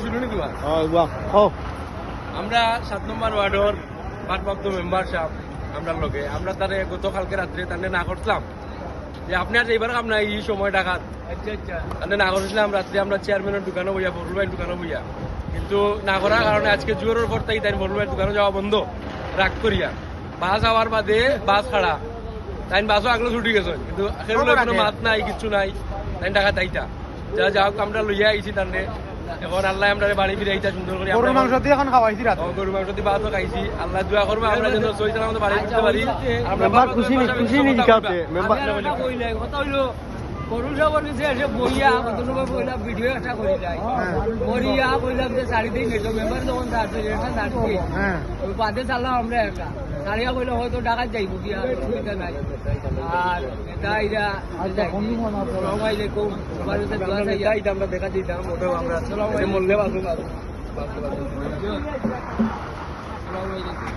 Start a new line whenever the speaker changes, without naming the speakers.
শুনুনি তোমার
ও
আমরা 7 নম্বর ওয়ার্ডের ভারপ্রাপ্ত মেম্বার সাহেব আমরা লোকে আমরা তারে গতকালকে রাত্রে তাহলে না করছিলাম যে আপনি আর এইবার আপনার এই সময় টাকা তাহলে না করেছিলাম রাত্রে আমরা চেয়ারম্যানের দোকানে বইয়া ফরুল ভাইয়ের দোকানে বইয়া কিন্তু না করার কারণে আজকে জোরের পর তাই তাই ফরুল ভাইয়ের দোকানে যাওয়া বন্ধ রাগ করিয়া বাস আওয়ার বাদে বাস খাড়া তাই বাসও আগলে ছুটি গেছেন কিন্তু সেগুলো কোনো মাত নাই কিছু নাই তাই টাকা তাইটা যা যা হোক আমরা লইয়া আইছি তাহলে এখন আল্লাহ আমরা বাড়ি ফিরে আইতা সুন্দর করে
গরুর মাংস দিয়ে এখন খাওয়াইছি রাত
গরু মাংস দিয়ে ভাতও খাইছি আল্লাহ দোয়া করবো আমরা যেন সইতার মতো বাড়ি ফিরতে পারি আমরা
মেম্বার খুশি নি জিকাতে মেম্বার
গরু যাবার নিচে এসে বইয়া কতটুকু বইলাম ভিডিও একটা করে যায় বইয়া বইলাম যে শাড়ি দিয়ে গেছো মেম্বার যখন থাকবে এটা থাকবে ওই বাদে চাললাম আমরা একটা সারিয়া বইলে হয়তো ডাকাত যাইবো কি আর সুবিধা নাই আর এটা এরা আসসালামু আলাইকুম সবার সাথে দোয়া চাই
আমরা দেখা দিতাম ওটাও আমরা মরলে বাসু বাসু
আসসালামু আলাইকুম